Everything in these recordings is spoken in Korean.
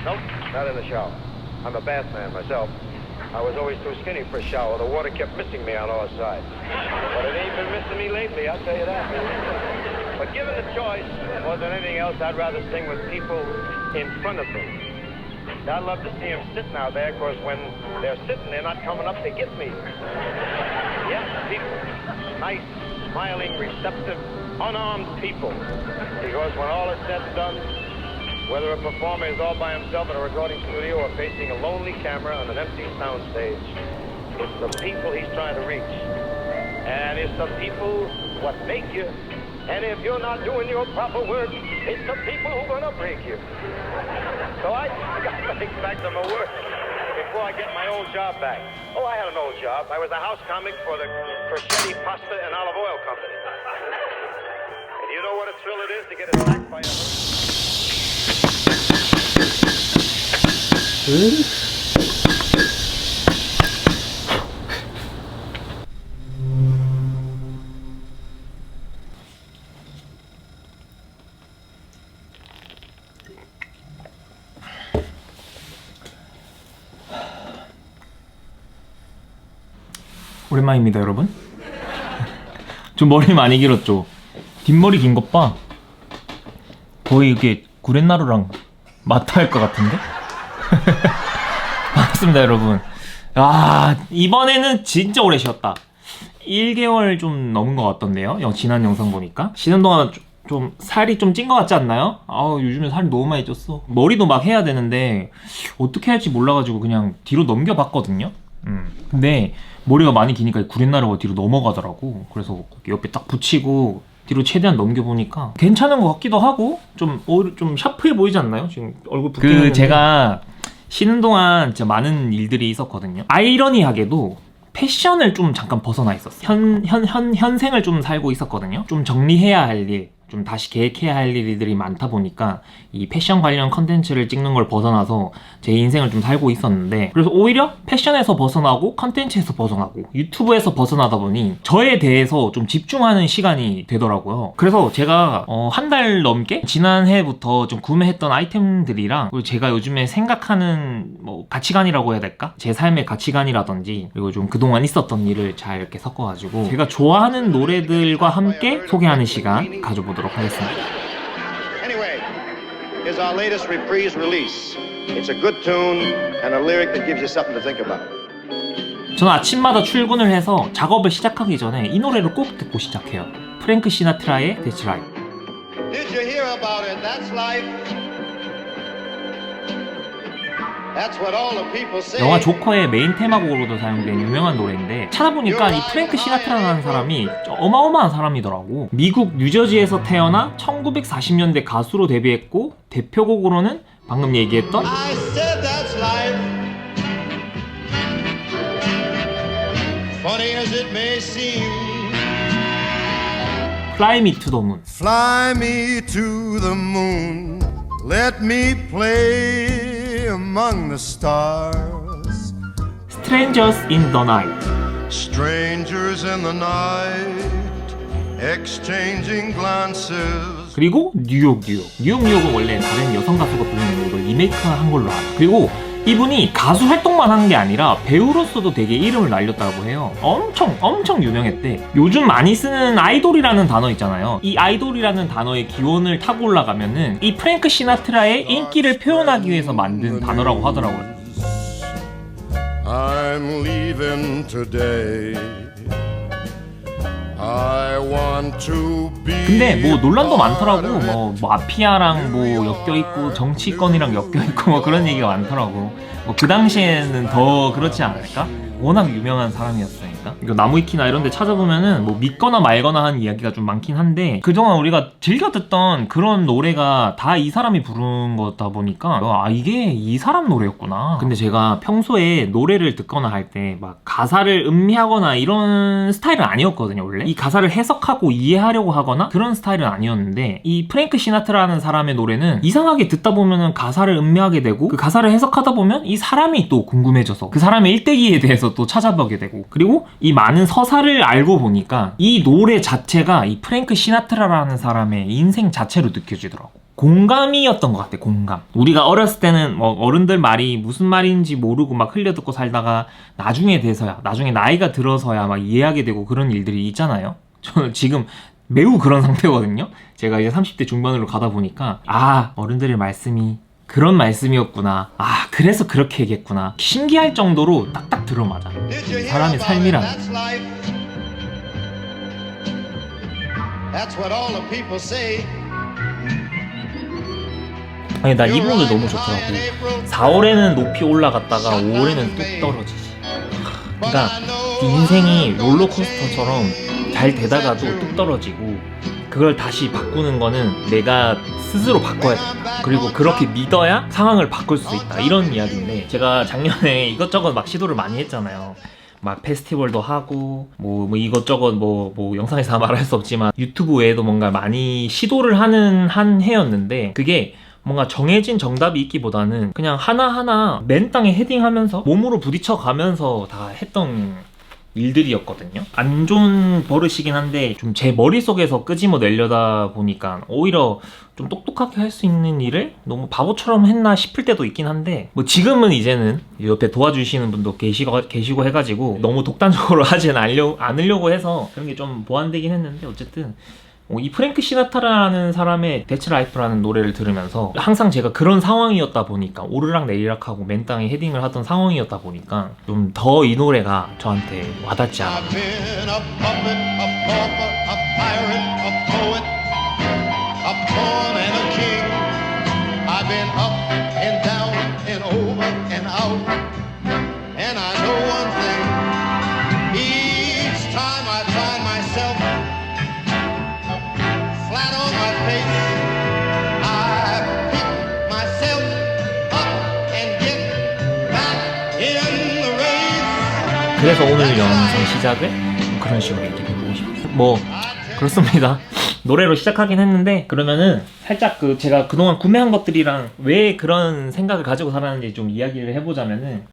Nope, not in the shower. I'm a bath man myself. I was always too skinny for a shower. The water kept missing me on all sides. But it ain't been missing me lately, I'll tell you that. But given the choice, more than anything else, I'd rather sing with people in front of me. I'd love to see them sitting out there, because when they're sitting, they're not coming up to get me. Yes, people. Nice, smiling, receptive, unarmed people. Because when all is said and done, whether a performer is all by himself in a recording studio or facing a lonely camera on an empty soundstage, it's the people he's trying to reach. And it's the people what make you. And if you're not doing your proper work, it's the people who are going to break you. So I got to think back to my work before I get my old job back. Oh, I had an old job. I was a house comic for the Crocetti Pasta and Olive Oil Company. And you know what a thrill it is to get attacked by a... 오랜만입니다, 여러분. 좀 머리 많이 길었죠? 뒷머리 긴 것 봐. 거의 이게 구렛나루랑 맞닿을 것 같은데? 반갑습니다, 여러분. 아, 이번에는 진짜 오래 쉬었다. 1개월 좀 넘은 것 같던데요? 지난 영상 보니까. 쉬는 동안 좀 살이 좀 찐 것 같지 않나요? 아우, 요즘에 살이 너무 많이 쪘어. 머리도 막 해야 되는데 어떻게 할지 몰라가지고 그냥 뒤로 넘겨봤거든요? 근데 머리가 많이 기니까 구렛나루가 뒤로 넘어가더라고. 그래서 옆에 딱 붙이고 뒤로 최대한 넘겨보니까 괜찮은 것 같기도 하고 좀 샤프해 보이지 않나요? 지금 얼굴 붓기는 제가 쉬는 동안 진짜 많은 일들이 있었거든요. 아이러니하게도 패션을 좀 잠깐 벗어나 있었어요. 현생을 좀 살고 있었거든요. 좀 정리해야 할 일, 좀 다시 계획해야 할 일들이 많다 보니까 이 패션 관련 컨텐츠를 찍는 걸 벗어나서 제 인생을 좀 살고 있었는데, 그래서 오히려 패션에서 벗어나고 컨텐츠에서 벗어나고 유튜브에서 벗어나다 보니 저에 대해서 좀 집중하는 시간이 되더라고요. 그래서 제가 한 달 넘게 지난해부터 좀 구매했던 아이템들이랑, 그리고 제가 요즘에 생각하는 뭐 가치관이라고 해야 될까? 제 삶의 가치관이라든지, 그리고 좀 그동안 있었던 일을 잘 이렇게 섞어가지고 제가 좋아하는 노래들과 함께 소개하는 시간 가져보도록 하겠습니다. Anyway, here's our latest reprise release. It's a good tune and a lyric that gives you something to think about. 저는 아침마다 출근을 해서 작업을 시작하기 전에 이 노래를 꼭 듣고 시작해요. 프랭크 시나트라의 That's Life. Did you hear about it? That's life. That's what all the people say. 영화 조커의 메인 테마곡으로도 사용된 유명한 노래인데, 찾아보니까 이 프랭크 시나트라라는 사람이 어마어마한 사람이더라고. 미국 뉴저지에서 태어나 1940년대 가수로 데뷔했고, 대표곡으로는 방금 얘기했던 I said that's life. Funny as it may seem. Fly Me to the Moon. Fly me to the moon, let me play among the stars. Strangers in the Night. Strangers in the night, exchanging glances. 그리고 뉴욕은 원래 다른 여성 가수가 부르는 이걸 리메이크한 걸로 알아. 그리고 이분이 가수 활동만 한 게 아니라 배우로서도 되게 이름을 날렸다고 해요. 엄청 유명했대. 요즘 많이 쓰는 아이돌이라는 단어 있잖아요. 이 아이돌이라는 단어의 기원을 타고 올라가면은 이 프랭크 시나트라의 인기를 표현하기 위해서 만든 단어라고 하더라고요. I'm leaving today. I want to be. 근데 뭐 논란도 많더라고. 뭐 마피아랑 뭐 엮여있고 정치권이랑 엮여있고 뭐 그런 얘기가 많더라고. 뭐 그 당시에는 더 그렇지 않을까? 워낙 유명한 사람이었으니까. 이거 나무위키나 이런 데 찾아보면은 뭐 믿거나 말거나 한 이야기가 좀 많긴 한데, 그동안 우리가 즐겨 듣던 그런 노래가 다 이 사람이 부른 거다 보니까 이게 이 사람 노래였구나. 근데 제가 평소에 노래를 듣거나 할 때 막 가사를 음미하거나 이런 스타일은 아니었거든요. 원래 이 가사를 해석하고 이해하려고 하거나 그런 스타일은 아니었는데, 이 프랭크 시나트라는 사람의 노래는 이상하게 듣다 보면은 가사를 음미하게 되고, 그 가사를 해석하다 보면 이 사람이 또 궁금해져서 그 사람의 일대기에 대해서 또 찾아보게 되고, 그리고 이 많은 서사를 알고 보니까 이 노래 자체가 이 프랭크 시나트라라는 사람의 인생 자체로 느껴지더라고. 공감이었던 것 같아. 공감. 우리가 어렸을 때는 뭐 어른들 말이 무슨 말인지 모르고 막 흘려듣고 살다가 나중에 돼서야, 나중에 나이가 들어서야 막 이해하게 되고 그런 일들이 있잖아요. 저는 지금 매우 그런 상태거든요. 제가 이제 30대 중반으로 가다 보니까 어른들의 말씀이 그런 말씀이었구나. 그래서 그렇게 얘기했구나. 신기할 정도로 딱딱 들어맞아. 사람의 삶이란. That's what all the people say. 아니 나 이 부분도 너무 좋더라고. 4월에는 높이 올라갔다가 5월에는 뚝 떨어지지. 그러니까 인생이 롤러코스터처럼 잘 되다가도 뚝 떨어지고 그걸 다시 바꾸는 거는 내가 스스로 바꿔야 된다. 그리고 그렇게 믿어야 상황을 바꿀 수 있다. 이런 이야기인데 제가 작년에 이것저것 막 시도를 많이 했잖아요. 막 페스티벌도 하고 뭐 이것저것 뭐 영상에서 말할 수 없지만 유튜브 외에도 뭔가 많이 시도를 하는 한 해였는데 그게 뭔가 정해진 정답이 있기보다는 그냥 하나하나 맨 땅에 헤딩하면서 몸으로 부딪혀 가면서 다 했던 일들이었거든요. 안 좋은 버릇이긴 한데 좀 제 머릿속에서 끄집어내려다 보니까 오히려 좀 똑똑하게 할 수 있는 일을 너무 바보처럼 했나 싶을 때도 있긴 한데 뭐 지금은 이제는 옆에 도와주시는 분도 계시고 해가지고 너무 독단적으로 하진 않으려고 해서 그런 게 좀 보완되긴 했는데 어쨌든 이 프랭크 시나타라는 사람의 That's Life라는 노래를 들으면서 항상 제가 그런 상황이었다 보니까 오르락 내리락 하고 맨 땅에 헤딩을 하던 상황이었다 보니까 좀 더 이 노래가 저한테 와닿지 않았나. I've been a puppet, a pauper, a pirate, a poet, a pawn and a king. I've been up and down and over and out. And I know one thing. Each time I find myself flat on my face, I pick myself up and get back in the race. 그래서 오늘 영상 시작을 그런 식으로 얘기해보고 싶어요. 뭐 그렇습니다. 노래로 시작하긴 했는데 그러면은 살짝 제가 그동안 구매한 것들이랑 왜 그런 생각을 가지고 살았는지 좀 이야기를 해보자면은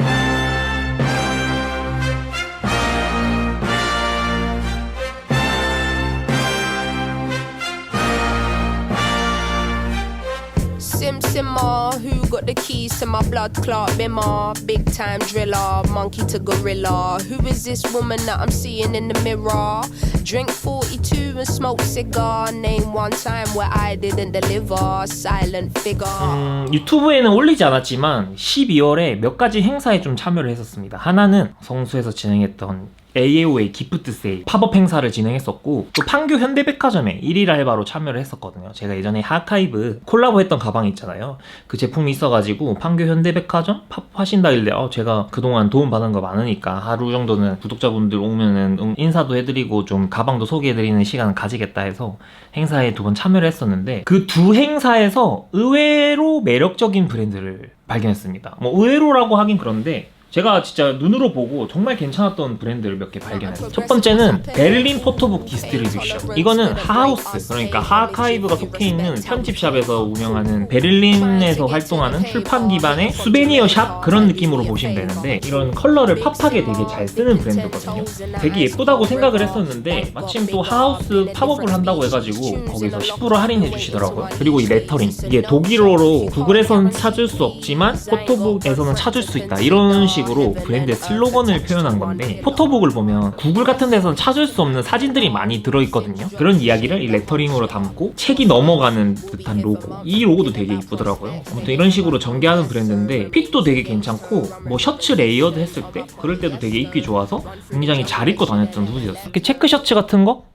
Simmer, who got the keys to my blood clot bimmer? Big time driller, monkey to gorilla. Who is this woman that I'm seeing in the mirror? Drink 42 and smoke cigar. Name one time where I didn't deliver. Silent figure. 유튜브에는 올리지 않았지만 12월에 몇 가지 행사에 좀 참여를 했었습니다. 하나는 성수에서 진행했던 AAOA 기프트 세일 팝업 행사를 진행했었고 또 판교 현대백화점에 1일 알바로 참여를 했었거든요. 제가 예전에 하카이브 콜라보 했던 가방 있잖아요. 그 제품이 있어가지고 판교 현대백화점 팝업하신다길래 제가 그동안 도움받은 거 많으니까 하루 정도는 구독자분들 오면은 인사도 해드리고 좀 가방도 소개해드리는 시간을 가지겠다 해서 행사에 2번 참여를 했었는데 그 2 행사에서 의외로 매력적인 브랜드를 발견했습니다. 뭐 의외로라고 하긴 그런데 제가 진짜 눈으로 보고 정말 괜찮았던 브랜드를 몇 개 발견했어요. 첫 번째는 베를린 포토북 디스트리뷰션. 이거는 하하우스, 그러니까 하카이브가 속해 있는 편집샵에서 운영하는 베를린에서 활동하는 출판 기반의 수베니어 샵 그런 느낌으로 보시면 되는데 이런 컬러를 팝하게 되게 잘 쓰는 브랜드거든요. 되게 예쁘다고 생각을 했었는데 마침 또 하하우스 팝업을 한다고 해가지고 거기서 10% 할인해 주시더라고요. 그리고 이 레터링, 이게 독일어로 구글에서는 찾을 수 없지만 포토북에서는 찾을 수 있다, 이런 식으로 브랜드의 슬로건을 표현한 건데 포토북을 보면 구글 같은 데서는 찾을 수 없는 사진들이 많이 들어있거든요. 그런 이야기를 이 레터링으로 담고 책이 넘어가는 듯한 로고, 이 로고도 되게 이쁘더라고요. 아무튼 이런 식으로 전개하는 브랜드인데 핏도 되게 괜찮고 뭐 셔츠 레이어드 했을 때 그럴 때도 되게 입기 좋아서 굉장히 잘 입고 다녔던 후드였어요. 이렇게 체크 셔츠 같은 거?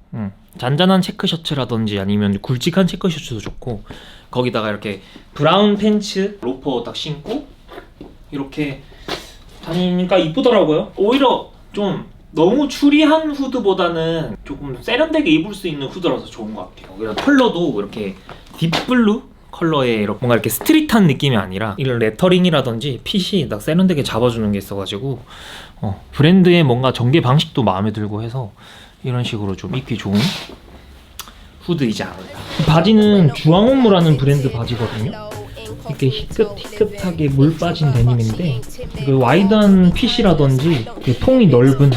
잔잔한 체크 셔츠라든지 아니면 굵직한 체크 셔츠도 좋고 거기다가 이렇게 브라운 팬츠 로퍼 딱 신고 이렇게 다니니까 이쁘더라고요. 오히려 좀 너무 추리한 후드보다는 조금 세련되게 입을 수 있는 후드라서 좋은 것 같아요. 그래서 컬러도 이렇게 딥블루 컬러의 이렇게 뭔가 이렇게 스트릿한 느낌이 아니라 이런 레터링이라든지 핏이 딱 세련되게 잡아주는 게 있어가지고 브랜드의 뭔가 전개 방식도 마음에 들고 해서 이런 식으로 좀 입기 좋은 후드이지 않을까. 바지는 주황옥무라는 브랜드 바지거든요. 이렇게 희끗희끗하게 물 빠진 데님인데 그 와이드한 핏이라든지 통이 넓은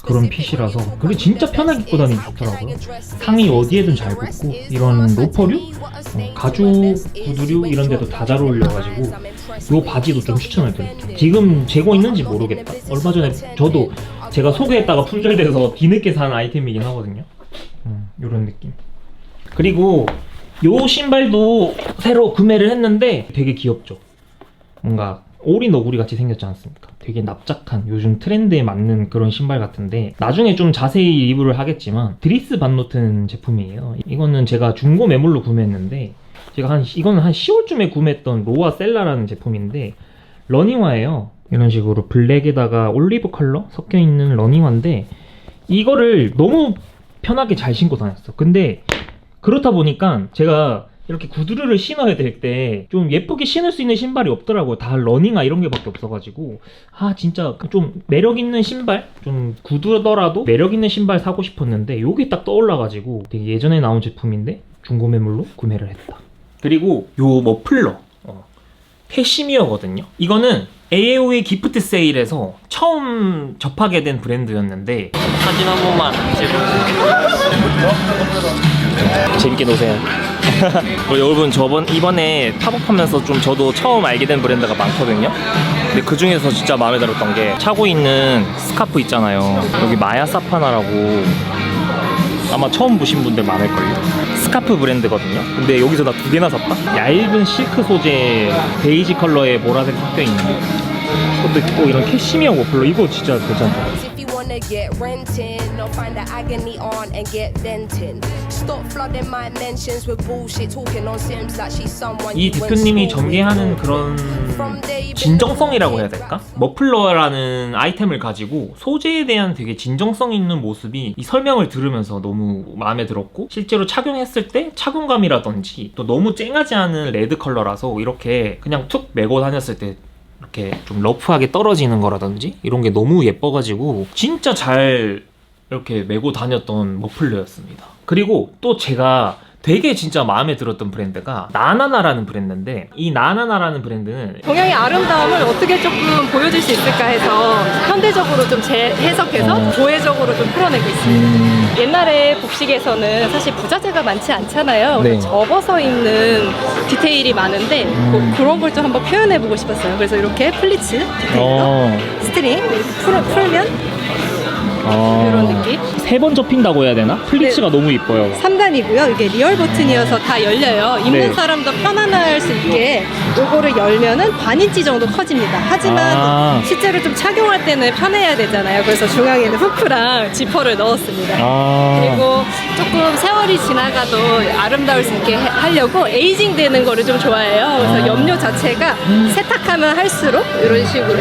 그런 핏이라서 그게 진짜 편하게 입고 다니기 좋더라고요. 상의 어디에든 잘 붙고 이런 로퍼류? 가죽 구두류 이런 데도 다 잘 어울려가지고 요 바지도 좀 추천을 드릴게요. 지금 재고 있는지 모르겠다. 얼마 전에 저도 제가 소개했다가 품절돼서 뒤늦게 산 아이템이긴 하거든요. 요런 느낌. 그리고 요 신발도 새로 구매를 했는데 되게 귀엽죠. 뭔가 오리 너구리 같이 생겼지 않습니까? 되게 납작한 요즘 트렌드에 맞는 그런 신발 같은데 나중에 좀 자세히 리뷰를 하겠지만 드리스 반노튼 제품이에요. 이거는 제가 중고 매물로 구매했는데 제가 이거는 한 10월쯤에 구매했던 로아 셀라라는 제품인데 러닝화예요. 이런 식으로 블랙에다가 올리브 컬러 섞여 있는 러닝화인데 이거를 너무 편하게 잘 신고 다녔어. 근데 그렇다 보니까 제가 이렇게 구두를 신어야 될 때 좀 예쁘게 신을 수 있는 신발이 없더라고요. 다 러닝화 이런 게 밖에 없어가지고 진짜 좀 매력 있는 신발, 좀 구두더라도 매력 있는 신발 사고 싶었는데 요게 딱 떠올라가지고 되게 예전에 나온 제품인데 중고 매물로 구매를 했다. 그리고 요 머플러 캐시미어거든요. 이거는 AOA 기프트 세일에서 처음 접하게 된 브랜드였는데 사진 한 번만 재밌게 노세요. 여러분 이번에 팝업하면서 좀 저도 처음 알게 된 브랜드가 많거든요. 근데 그 중에서 진짜 마음에 들었던 게 차고 있는 스카프 있잖아요. 여기 마야 사파나라고 아마 처음 보신 분들 많을걸요. 스카프 브랜드거든요. 근데 여기서 나 2개나 샀다. 얇은 실크 소재 베이지 컬러에 보라색 섞여 있는 거. 근데 또 이런 캐시미어 머플러 이거 진짜 괜찮다. If you wanna get renting or find the agony on and get venting. Stop flooding my mentions with bullshit talking on Sims like she's someone 이 you went 대표님이 school 전개하는 with. 그런 진정성이라고 해야 될까? 머플러라는 아이템을 가지고 소재에 대한 되게 진정성 있는 모습이 이 설명을 들으면서 너무 마음에 들었고 실제로 착용했을 때 착용감이라든지 또 너무 쨍하지 않은 레드 컬러라서 이렇게 그냥 툭 메고 다녔을 때 이렇게 좀 러프하게 떨어지는 거라든지 이런 게 너무 예뻐가지고 진짜 잘 이렇게 메고 다녔던 머플러였습니다. 그리고 또 제가 되게 진짜 마음에 들었던 브랜드가 나나나라는 브랜드인데 이 나나나라는 브랜드는 동양의 아름다움을 어떻게 조금 보여줄 수 있을까 해서 현대적으로 좀 재해석해서 고해적으로 좀 풀어내고 있습니다. 옛날에 복식에서는 사실 부자재가 많지 않잖아요. 네. 접어서 입는 디테일이 많은데 그런 걸 좀 한번 표현해보고 싶었어요. 그래서 이렇게 플리츠 디테일로 스트링 이렇게 풀면 이런 느낌. 3번 접힌다고 해야 되나? 플리츠가 너무 이뻐요. 3단이고요. 이게 리얼 버튼이어서 다 열려요. 입는 네. 사람도 편안할 수 있게 요거를 열면은 반인치 정도 커집니다. 하지만 실제로 좀 착용할 때는 편해야 되잖아요. 그래서 중앙에는 후크랑 지퍼를 넣었습니다. 그리고 조금 세월이 지나가도 아름다울 수 있게 하려고 에이징 되는 거를 좀 좋아해요. 그래서 염료 자체가 세탁하면 할수록 이런 식으로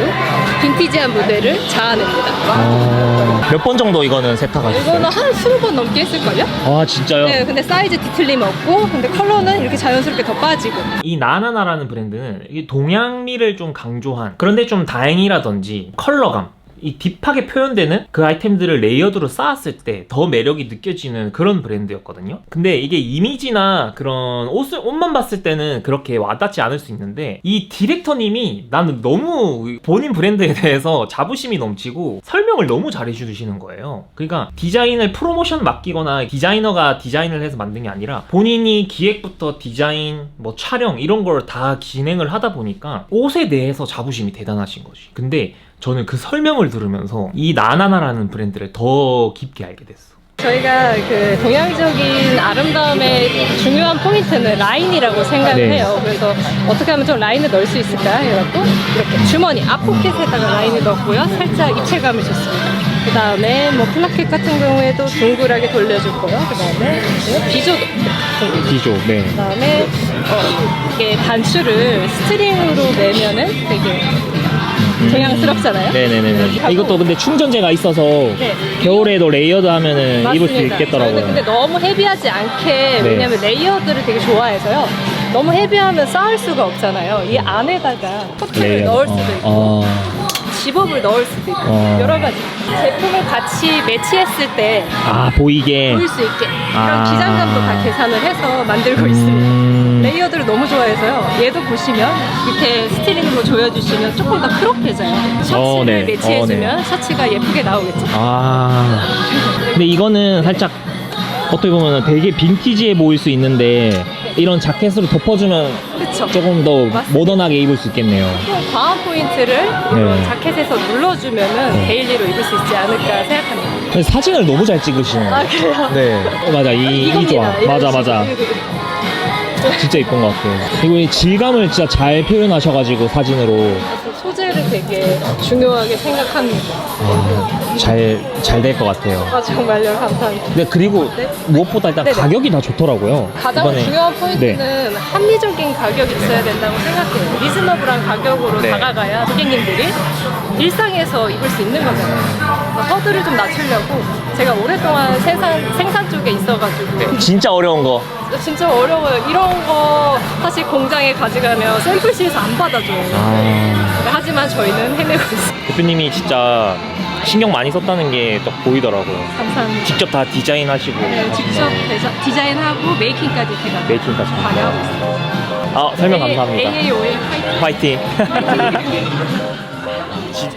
빈티지한 무대를 자아냅니다. 몇 번 정도 이거는 세탁하셨어요? 이거는 한 20번 넘게 했을걸요? 아 진짜요? 네, 근데 사이즈 뒤틀림 없고, 근데 컬러는 이렇게 자연스럽게 더 빠지고. 이 나나나라는 브랜드는 이게 동양미를 좀 강조한 그런데 좀 다행이라든지 컬러감 이 딥하게 표현되는 그 아이템들을 레이어드로 쌓았을 때 더 매력이 느껴지는 그런 브랜드였거든요. 근데 이게 이미지나 그런 옷만 봤을 때는 그렇게 와닿지 않을 수 있는데 이 디렉터님이 나는 너무 본인 브랜드에 대해서 자부심이 넘치고 설명을 너무 잘 해주시는 거예요. 그러니까 디자인을 프로모션 맡기거나 디자이너가 디자인을 해서 만든 게 아니라 본인이 기획부터 디자인, 뭐 촬영 이런 걸 다 진행을 하다 보니까 옷에 대해서 자부심이 대단하신 거지. 근데 저는 그 설명을 들으면서 이 나나나라는 브랜드를 더 깊게 알게 됐어. 저희가 그 동양적인 아름다움의 중요한 포인트는 라인이라고 생각을 네. 해요. 그래서 어떻게 하면 좀 라인을 넣을 수 있을까 해갖고 이렇게 주머니 앞포켓에다가 라인을 넣었고요. 살짝 입체감을 줬습니다. 그 다음에 뭐 플라켓 같은 경우에도 둥글하게 돌려줄 거요. 그 다음에 비조도 비조, 네. 그 다음에 이게 단추를 스트링으로 매면은 되게 동양스럽잖아요. 네네네. 이것도 근데 충전재가 있어서 네. 겨울에도 레이어드 하면은 입을 수 맞습니다. 있겠더라고요. 저희는 근데 너무 헤비하지 않게 네. 왜냐면 레이어드를 되게 좋아해서요. 너무 헤비하면 쌓을 수가 없잖아요. 이 안에다가 코트를 넣을 수도 있고 집업을 넣을 수도 있고 여러 가지 제품을 같이 매치했을 때 보이게 보일 수 있게 그런 기장감도 다 계산을 해서 만들고 있습니다. 레이어드를 너무 좋아해서요. 얘도 보시면 밑에 스티링으로 조여주시면 조금 더 크롭해져요. 셔츠를 네. 매치해주면 셔츠가 예쁘게 나오겠죠. 근데 이거는 살짝 어떻게 보면 되게 빈티지해 보일 수 있는데 이런 자켓으로 덮어주면 그쵸. 조금 더 맞습니다. 모던하게 입을 수 있겠네요. 또 과한 포인트를 이런 네. 자켓에서 눌러주면은 네. 데일리로 입을 수 있지 않을까 생각합니다. 근데 사진을 너무 잘 찍으시네요. 아, 그래요? 네. 맞아. 이 좋아. 이겁니다. 맞아, 이런 맞아. 식으로. 진짜 이쁜 것 같아요. 그리고 이 질감을 진짜 잘 표현하셔가지고 사진으로 소재를 되게 중요하게 생각합니다. 잘 될 것 같아요. 아, 정말요? 감사합니다. 근데 그리고 네. 무엇보다 일단 네네. 가격이 다 좋더라고요. 가장 이번에. 중요한 포인트는 합리적인 가격이 있어야 된다고 생각해요. 리즈너블한 가격으로 네. 다가가야 고객님들이 일상에서 입을 수 있는 거잖아요. 그래서 허들을 좀 낮추려고 제가 오랫동안 생산 쪽에 있어가지고 진짜 어려운 거. 진짜 어려워요. 이런 거 사실 공장에 가져가면 샘플실에서 안 받아줘요. 하지만 저희는 해내고 있어요. 대표님이 진짜 신경 많이 썼다는 게 딱 보이더라고요. 감사합니다. 직접 다 디자인하시고 네, 직접 디자인하고 메이킹까지 제가 메이킹까지 관여하고 있어요. 아, 설명 감사합니다. AAO의 파이팅. 파이팅.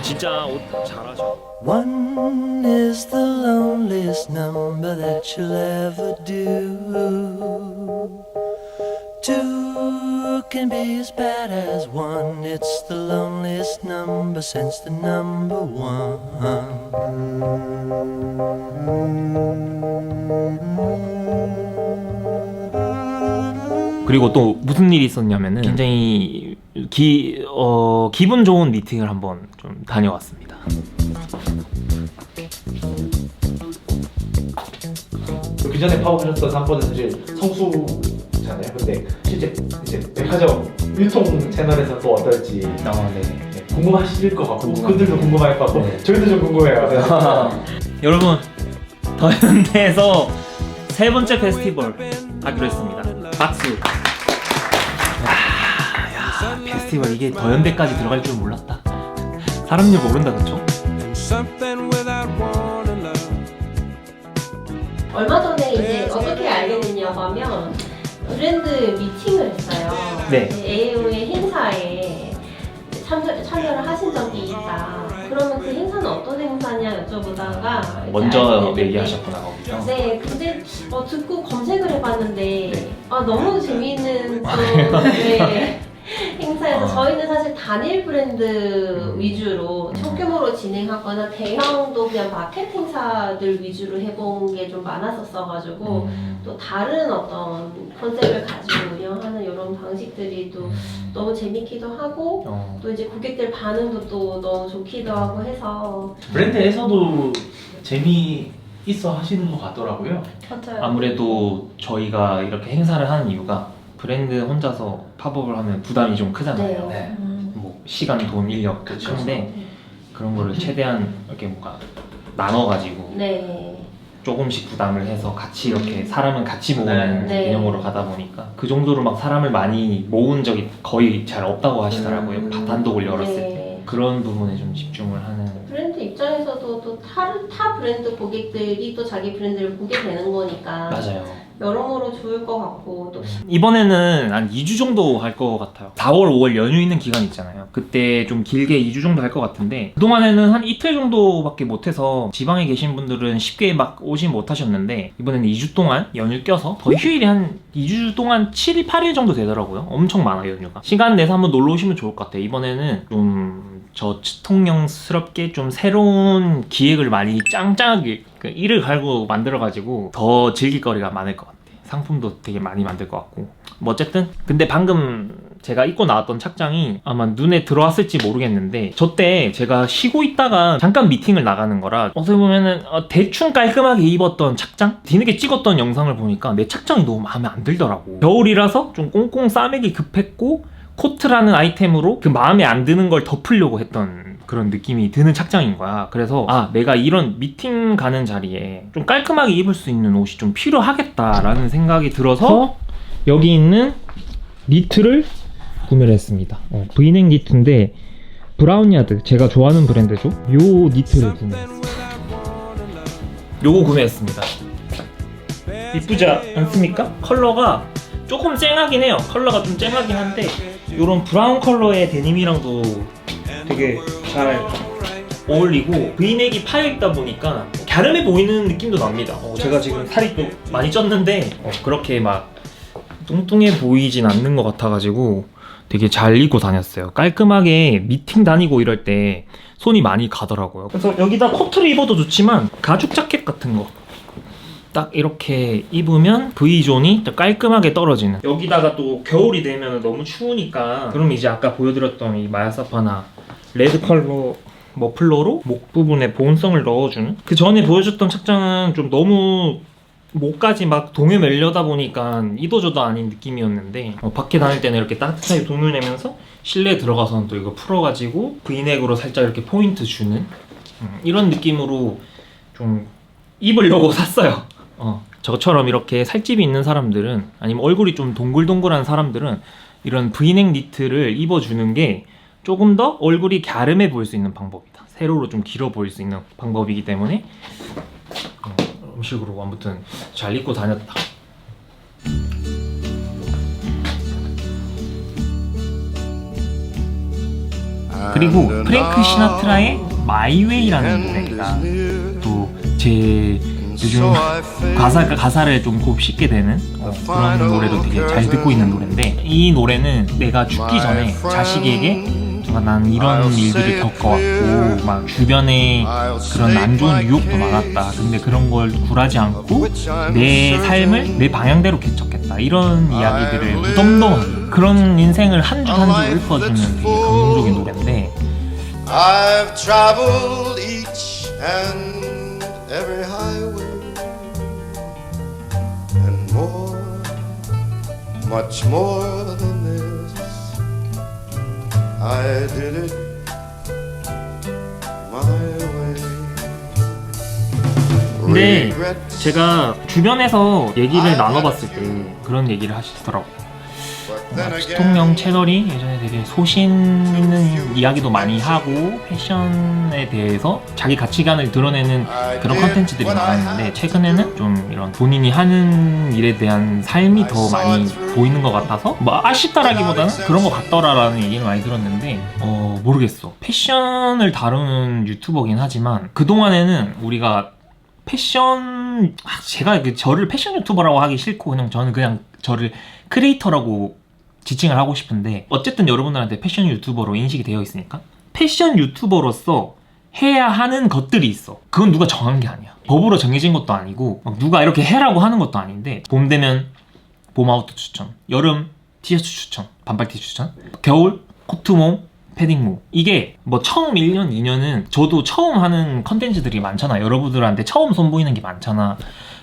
진짜 옷 잘하셔. One is the loneliest number that you'll ever do. Two can be as bad as one. It's the loneliest number since the number one. 그리고 또 무슨 일이 있었냐면은 굉장히 기분 좋은 미팅을 한번 좀 다녀왔습니다. 그 전에 파업하셨던 사건은 사실 성수잖아요. 근데 실제 이제 백화점 유통 채널에서 또 어떨지 네, 궁금하실 것 같고 그들도 궁금할 것 같고 저희도 좀 궁금해요. 여러분, 더현대에서 세 번째 페스티벌 하기로 했습니다. 박수. 야, 페스티벌 이게 더현대까지 들어갈 줄 몰랐다. 사람들 모른다, 그쵸? 얼마 전에 이제 어떻게 알게 됐냐고 하면 브랜드 미팅을 했어요. 네. AAO의 행사에 참여를 하신 적이 있다. 그러면 그 행사는 어떤 행사냐 여쭤보다가 먼저 얘기하셨구나, 거기서. 네, 근데 듣고 검색을 해봤는데 너무 재미있는 또 네, 행사에서 저희는 사실 단일 브랜드 위주로 소규모로 진행하거나 대형도 그냥 마켓 행사들 위주로 해본 게 좀 많았었어가지고 또 다른 어떤 컨셉을 가지고 운영하는 이런 방식들이 또 너무 재밌기도 하고 또 이제 고객들 반응도 또 너무 좋기도 하고 해서 브랜드에서도 재미있어 하시는 것 같더라고요. 맞아요. 아무래도 저희가 이렇게 행사를 하는 이유가 브랜드 혼자서 팝업을 하면 부담이 좀 크잖아요. 네. 뭐 시간, 돈, 인력 큰데 그런 거를 최대한 이렇게 뭔가 나눠가지고 네. 조금씩 부담을 해서 같이 이렇게 사람은 같이 모으는 네. 개념으로 가다 보니까 그 정도로 막 사람을 많이 모은 적이 거의 잘 없다고 하시더라고요. 단독을 열었을 때. 네. 그런 부분에 좀 집중을 하는. 브랜드 입장에서도 또 타 브랜드 고객들이 또 자기 브랜드를 보게 되는 거니까 맞아요. 여러모로 좋을 것 같고 또 이번에는 한 2주 정도 할 것 같아요. 4월, 5월 연휴 있는 기간 있잖아요. 그때 좀 길게 2주 정도 할 것 같은데 그동안에는 한 이틀 정도밖에 못해서 지방에 계신 분들은 쉽게 막 오진 못하셨는데 이번에는 2주 동안 연휴 껴서 거의 휴일이 한 2주 동안 7일, 8일 정도 되더라고요. 엄청 많아요, 연휴가. 시간 내서 한번 놀러 오시면 좋을 것 같아요. 이번에는 좀 저 대통령스럽게 좀 새로운 기획을 많이 짱짱하게 이를 갈고 만들어가지고 더 즐길 거리가 많을 것 같아요. 상품도 되게 많이 만들 것 같고 뭐 어쨌든 근데 방금 제가 입고 나왔던 착장이 아마 눈에 들어왔을지 모르겠는데 저 때 제가 쉬고 있다가 잠깐 미팅을 나가는 거라 어떻게 보면은 대충 깔끔하게 입었던 착장? 뒤늦게 찍었던 영상을 보니까 내 착장이 너무 마음에 안 들더라고. 겨울이라서 좀 꽁꽁 싸매기 급했고 코트라는 아이템으로 그 마음에 안 드는 걸 덮으려고 했던 그런 느낌이 드는 착장인 거야. 그래서 내가 이런 미팅 가는 자리에 좀 깔끔하게 입을 수 있는 옷이 좀 필요하겠다라는 생각이 들어서 여기 있는 니트를 구매를 했습니다. 브이넥 니트인데 브라운야드, 제가 좋아하는 브랜드죠. 요 니트를 구매했어요. 요거 구매했습니다. 이쁘지 않습니까? 컬러가 조금 쨍하긴 해요. 컬러가 좀 쨍하긴 한데 요런 브라운 컬러의 데님이랑도 되게 잘 어울리고 브이넥이 파여있다 보니까 갸름해 보이는 느낌도 납니다. 제가 지금 살이 좀 많이 쪘는데 그렇게 막 뚱뚱해 보이진 않는 것 같아가지고 되게 잘 입고 다녔어요. 깔끔하게 미팅 다니고 이럴 때 손이 많이 가더라고요. 그래서 여기다 코트를 입어도 좋지만 가죽 자켓 같은 거 딱 이렇게 입으면 V존이 깔끔하게 떨어지는. 여기다가 또 겨울이 되면 너무 추우니까 그럼 이제 아까 보여드렸던 이 마야사파나 레드 컬러 머플러로 목 부분에 보온성을 넣어주는. 그 전에 보여줬던 착장은 좀 너무 목까지 막 동에 매려다 보니까 이도저도 아닌 느낌이었는데 밖에 다닐 때는 이렇게 따뜻하게 동을 내면서 실내에 들어가서는 또 이거 풀어가지고 V넥으로 살짝 이렇게 포인트 주는 이런 느낌으로 좀 입으려고 샀어요. 저처럼 이렇게 살집이 있는 사람들은, 아니면 얼굴이 좀 동글동글한 사람들은 이런 V넥 니트를 입어주는 게 조금 더 얼굴이 갸름해 보일 수 있는 방법이다. 세로로 좀 길어 보일 수 있는 방법이기 때문에 이런 식으로 아무튼 잘 입고 다녔다. 그리고 프랭크 시나트라의 My Way라는 노래가 또 제 요즘 가사를 좀 곱씹게 되는 그런 노래도 되게 잘 듣고 있는 노래인데, 이 노래는 내가 죽기 전에 자식에게 난 이런 일들을 겪어왔고 막 주변에 그런 안 좋은 유혹도 많았다. 근데 그런 걸 굴하지 않고 내 삶을 내 방향대로 개척했다. 이런 이야기들을 무덤덤하게 그런 인생을 한 줄 한 줄 읊어주는 되게 감동적인 노래인데, I've traveled each and every highway and more, much more than this. I did it my way. 근데 제가 주변에서 얘기를 나눠봤을 때 그런 얘기를 하시더라고요. 시통령 채널이 예전에 되게 소신 있는 이야기도 많이 하고 패션에 대해서 자기 가치관을 드러내는 그런 컨텐츠들이 많았는데, 최근에는 좀 이런 본인이 하는 일에 대한 삶이 더 많이 보이는 것 같아서 뭐 아쉽다라기보다는 그런 것 같더라라는 얘기를 많이 들었는데 모르겠어. 패션을 다루는 유튜버긴 하지만 그동안에는 우리가 패션, 제가 저를 패션 유튜버라고 하기 싫고 저는 그냥 저를 크리에이터라고 지칭을 하고 싶은데, 어쨌든 여러분들한테 패션 유튜버로 인식이 되어 있으니까 패션 유튜버로서 해야 하는 것들이 있어. 그건 누가 정한 게 아니야. 법으로 정해진 것도 아니고 누가 이렇게 해라고 하는 것도 아닌데, 봄 되면 봄 아우터 추천, 여름 티셔츠 추천, 반팔 티 추천, 겨울 코트모, 패딩모. 이게 뭐 처음 1년, 2년은 저도 처음 하는 컨텐츠들이 많잖아. 여러분들한테 처음 선보이는 게 많잖아.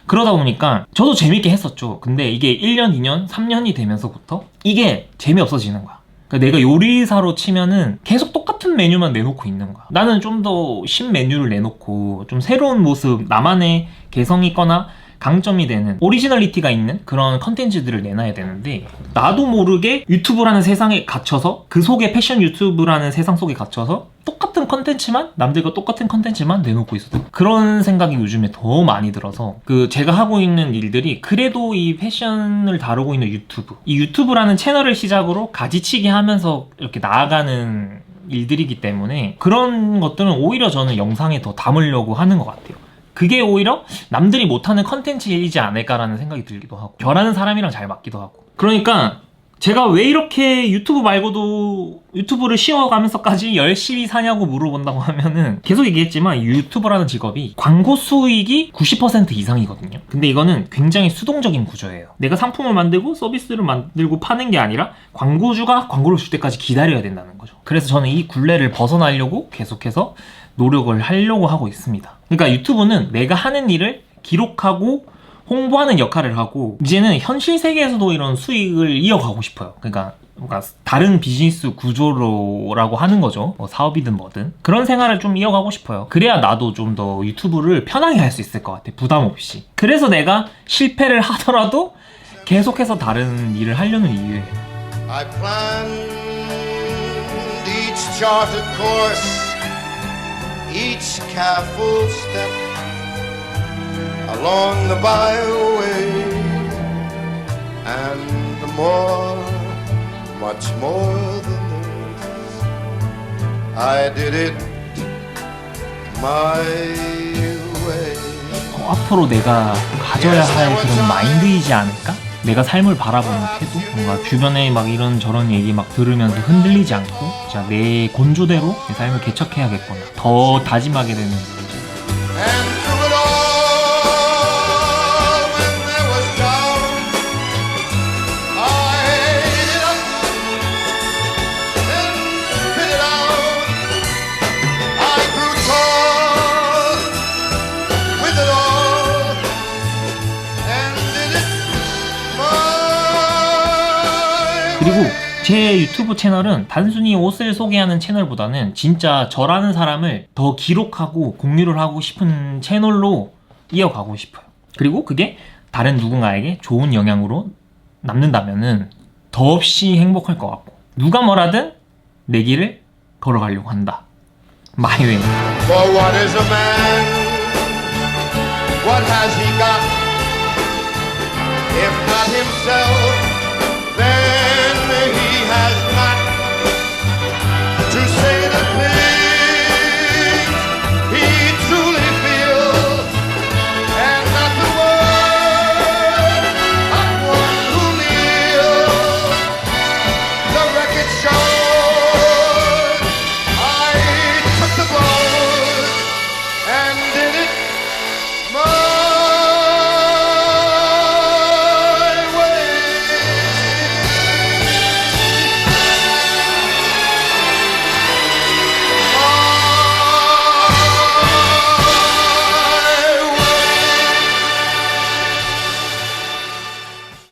그러다 보니까 저도 재밌게 했었죠. 근데 이게 1년, 2년, 3년이 되면서부터 이게 재미없어지는 거야. 그러니까 내가 요리사로 치면은 계속 똑같은 메뉴만 내놓고 있는 거야. 나는 좀 더 신메뉴를 내놓고 좀 새로운 모습, 나만의 개성이 있거나 강점이 되는 오리지널리티가 있는 그런 컨텐츠들을 내놔야 되는데, 나도 모르게 유튜브라는 세상에 갇혀서, 그 속에 패션 유튜브라는 세상 속에 갇혀서 똑같은 컨텐츠만, 남들과 똑같은 컨텐츠만 내놓고 있어요. 그런 생각이 요즘에 더 많이 들어서 제가 하고 있는 일들이 그래도 이 패션을 다루고 있는 이 유튜브라는 채널을 시작으로 가지치기 하면서 이렇게 나아가는 일들이기 때문에 그런 것들은 오히려 저는 영상에 더 담으려고 하는 것 같아요. 그게 오히려 남들이 못하는 컨텐츠이지 않을까라는 생각이 들기도 하고, 저라는 사람이랑 잘 맞기도 하고. 그러니까 제가 왜 이렇게 유튜브 말고도 유튜브를 쉬어가면서까지 열심히 사냐고 물어본다고 하면은, 계속 얘기했지만 유튜버라는 직업이 광고 수익이 90% 이상이거든요. 근데 이거는 굉장히 수동적인 구조예요. 내가 상품을 만들고 서비스를 만들고 파는 게 아니라 광고주가 광고를 줄 때까지 기다려야 된다는 거죠. 그래서 저는 이 굴레를 벗어나려고 계속해서 노력을 하려고 하고 있습니다. 그러니까 유튜브는 내가 하는 일을 기록하고 홍보하는 역할을 하고, 이제는 현실 세계에서도 이런 수익을 이어가고 싶어요. 그러니까 다른 비즈니스 구조라고 하는 거죠. 뭐 사업이든 뭐든 그런 생활을 좀 이어가고 싶어요. 그래야 나도 좀 더 유튜브를 편하게 할 수 있을 것 같아, 부담 없이. 그래서 내가 실패를 하더라도 계속해서 다른 일을 하려는 이유예요. I planned each charted course, each careful step along the byway, and the more, much more than this, I did it my way. 앞으로 내가 가져야 할 그런 마인드이지 않을까? 내가 삶을 바라보는 태도, 뭔가 주변에 막 이런 저런 얘기 막 들으면서 흔들리지 않고 진짜 내 곤조대로 내 삶을 개척해야겠구나, 더 다짐하게 되는 거죠. And through it all, when there was doubt, I ate it up and spit it out. I grew tall with it all and did it my 그리고 way. 제 유튜브 채널은 단순히 옷을 소개하는 채널보다는 진짜 저라는 사람을 더 기록하고 공유를 하고 싶은 채널로 이어가고 싶어요. 그리고 그게 다른 누군가에게 좋은 영향으로 남는다면은 더없이 행복할 것 같고, 누가 뭐라든 내 길을 걸어가려고 한다. My way. For what is a man? What has he got? If not himself,